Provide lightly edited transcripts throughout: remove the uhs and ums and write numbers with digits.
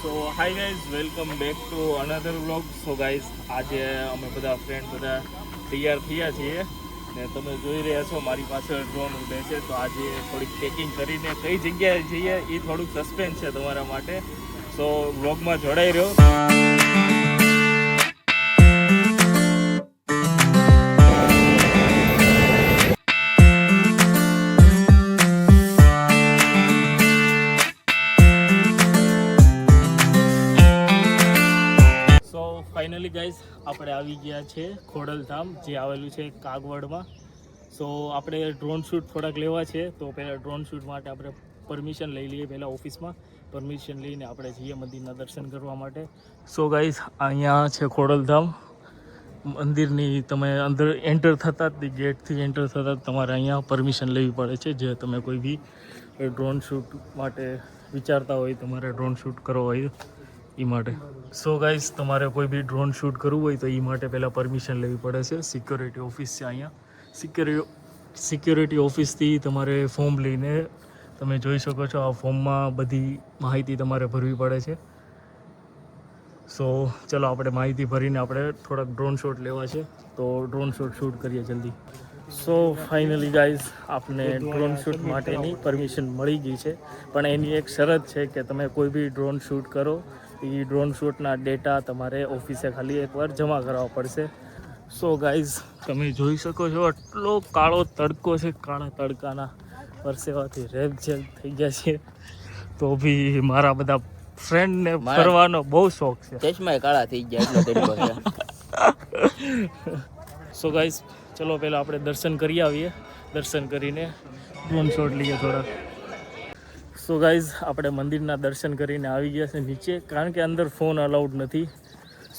So hi guys, welcome back to another vlog. So guys, આજે અમે બધા friend બધા તૈયાર થયા છીએ ને તમે જોઈ રહ્યા છો મારી પાસે ડ્રોન ઉડે છે. તો આજે થોડીક પેકિંગ કરીને કઈ જગ્યાએ જઈએ એ થોડુંક સસ્પેન્સ છે તમારા માટે. સો વ્લોગમાં જોડાઈ રહ્યો. ફાઇનલી ગાઈઝ, આપણે આવી ગયા છે ખોડલધામ, જે આવેલું છે કાગવડમાં. સો આપણે ડ્રોન શૂટ થોડાક લેવા છે. તો પહેલાં ડ્રોન શૂટ માટે આપણે પરમિશન લઈ લઈએ. પહેલાં ઓફિસમાં પરમિશન લઈને આપણે જઈએ મંદિરના દર્શન કરવા માટે. સો ગાઈઝ, અહીંયા છે ખોડલધામ મંદિરની. તમે અંદર એન્ટર થતાં જ ગેટથી એન્ટર થતાં જ તમારે અહીંયા પરમિશન લેવી પડે છે. જે તમે કોઈ બી ડ્રોન શૂટ માટે વિચારતા હોય, તમારે ડ્રોન શૂટ કરવો હોય એ માટે. સો ગાઈઝ, તમારે કોઈ બી ડ્રોન શૂટ કરવું હોય તો એ માટે પહેલાં પરમિશન લેવી પડે છે. સિક્યોરિટી ઓફિસ છે અહીંયા. સિક્યોરિટી ઓફિસથી તમારે ફોર્મ લઈને તમે જોઈ શકો છો. આ ફોર્મમાં બધી માહિતી તમારે ભરવી પડે છે. સો ચલો, આપણે માહિતી ભરીને આપણે થોડાક ડ્રોન શોટ લેવા છે. તો ડ્રોન શૂટ કરીએ જલ્દી. સો ફાઇનલી ગાઈઝ, આપને ડ્રોન શૂટ માટેની પરમિશન મળી ગઈ છે. પણ એની એક શરત છે કે તમે કોઈ બી ડ્રોન શૂટ કરો, એ ડ્રોન શૂટના ડેટા તમારે ઓફિસે ખાલી એકવાર જમા કરાવવા પડશે. સો ગાઈઝ, તમે જોઈ શકો છો આટલો કાળો તડકો છે. કાળા તડકાના પરસેવાથી રેબઝેબ થઈ ગયા છે. તો બી મારા બધા ફ્રેન્ડને ફરવાનો બહુ શોખ છે. ચશ્મા કાળા થઈ ગયા એટલો તડકો છે. સો ગાઈઝ, ચલો પહેલાં આપણે દર્શન કરી આવીએ. દર્શન કરીને ડ્રોન શોટ લઈએ થોડાક. સો ગાઈઝ, આપણે મંદિરના દર્શન કરીને આવી ગયા છે નીચે, કારણ કે અંદર ફોન અલાઉડ નથી.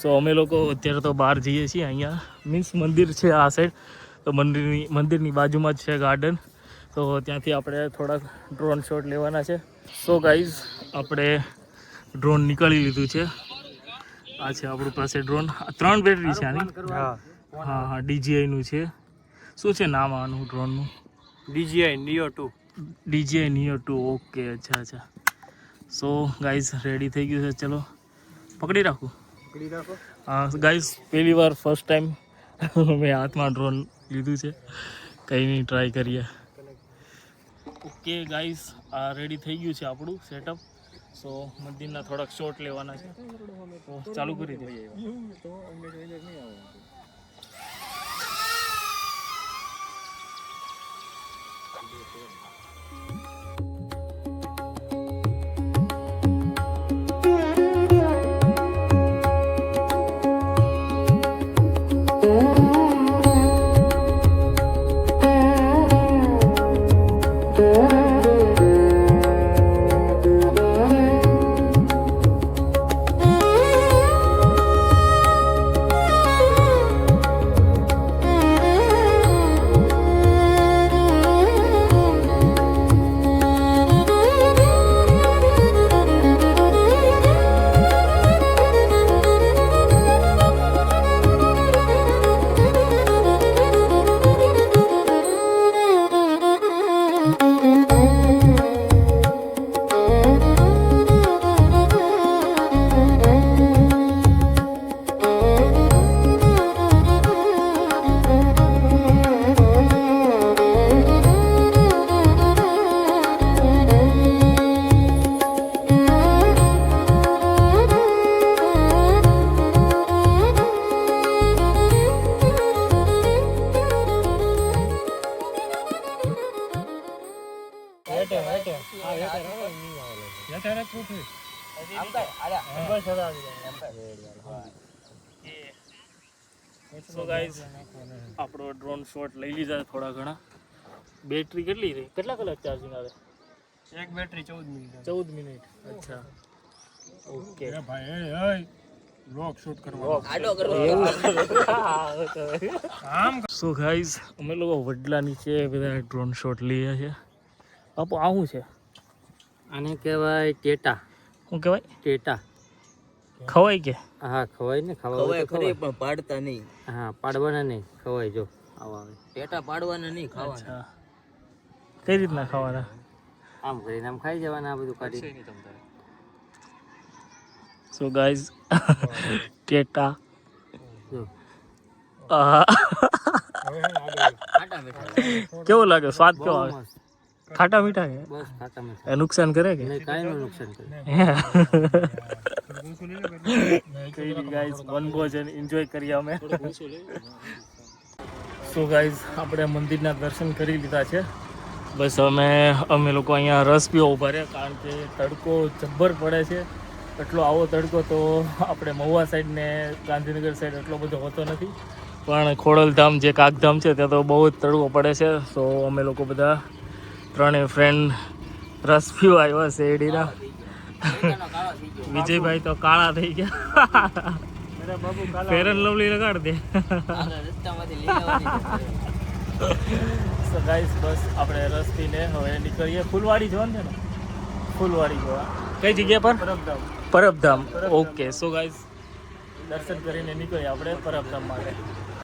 સો અમે લોકો અત્યારે તો બહાર જઈએ છીએ. અહીંયા મીન્સ મંદિર છે આ સાઈડ, તો મંદિરની બાજુમાં જ છે ગાર્ડન. તો ત્યાંથી આપણે થોડાક ડ્રોન શોટ લેવાના છે. સો ગાઈઝ, આપણે ડ્રોન નીકાળી લીધું છે. આ છે આપણી પાસે ડ્રોન. 3 બેટરી છે આની. હા, DJIનું છે. શું છે નામ આનું ડ્રોનનું? DJI Neo 2. DJI Neo 2. Okay, અચ્છા. સો ગાઈઝ, રેડી થઈ ગયું છે. ચલો પકડી રાખો. હા ગાઈઝ, પહેલી વાર ફર્સ્ટ ટાઈમ મેં હાથમાં ડ્રોન લીધું છે. કંઈ નહીં, ટ્રાય કરીએ. ઓકે ગાઈઝ, આ રેડી થઈ ગયું છે આપણું સેટઅપ. સો મંદિરના થોડાક શોટ લેવાના છે. તો ચાલુ કરી દઈએ. સો ગાઈઝ, આપણો ડ્રોન શોટ લઈ લીધા થોડા ઘણા. બેટરી કેટલી રહી? કેટલા કલાક ચાર્જિંગ આવે? એક બેટરી 14 મિનિટ. 14 મિનિટ. અચ્છા, ઓકે. ભાઈ વ્લોગ શૂટ કરવા આડો કરવા. સો ગાઈઝ, અમે લોકો વડલા નીચે બધા ડ્રોન શોટ લઈએ છીએ. બાપુ, આ શું છે? આને કહેવાય ટેટા. શું કહેવાય? ટેટા. ખવાય કે? હા, ખવાય ને. ખવાય ખરી પણ પાડતા નહીં. હા, પાડવાના નહીં, ખવાય. જો આવા આવે ટેટા પાડવાના નહીં, ખાવાના. અચ્છા, કઈ રીતના ખાવાના? આમ કરીને આમ ખાઈ જવાના. આ બધું કાઢી. સો ગાઈઝ ટેટા જો આહા. ખાટા મીઠા કેવું લાગે સ્વાદ કેવો બહુ આવે મસ્ત ખાટા મીઠા કે બસ ખાટા મીઠા એ નુકસાન કરે કે નહીં કાંઈ નું નુકસાન કરે કઈ નહીં ગાઈઝ વનભોજન એન્જોય કરીએ અમે સો ગાઈઝ આપણે મંદિરના દર્શન કરી લીધા છે બસ અમે લોકો અહીંયા રસ પીવા ઊભા રહ્યા કારણ કે તડકો જબ્બર પડે છે એટલો આવો તડકો તો આપણે મહુવા સાઈડ ને ગાંધીનગર સાઈડ એટલો બધો હોતો નથી પણ ખોડલધામ જે કાગધામ છે ત્યાં તો બહુ જ તડકો પડે છે તો અમે લોકો બધા ત્રણેય ફ્રેન્ડ રસ પીવા આવ્યા શેરડીના વિજયભાઈ તો કાળા થઈ ગયા ફેર એન્ડ લવલી લગાડ દે રસ્તામાંથી લઈ આવવાની સો ગાઈસ બસ આપણે રસ પીને હવે નીકળીએ ફૂલવાડી જવાનું છે ને ફૂલવાડી જોવા કઈ જગ્યા પર પરબધામ ઓકે સો ગાઈસ દર્શન કરીને નીકળીએ આપણે પરબધામ માટે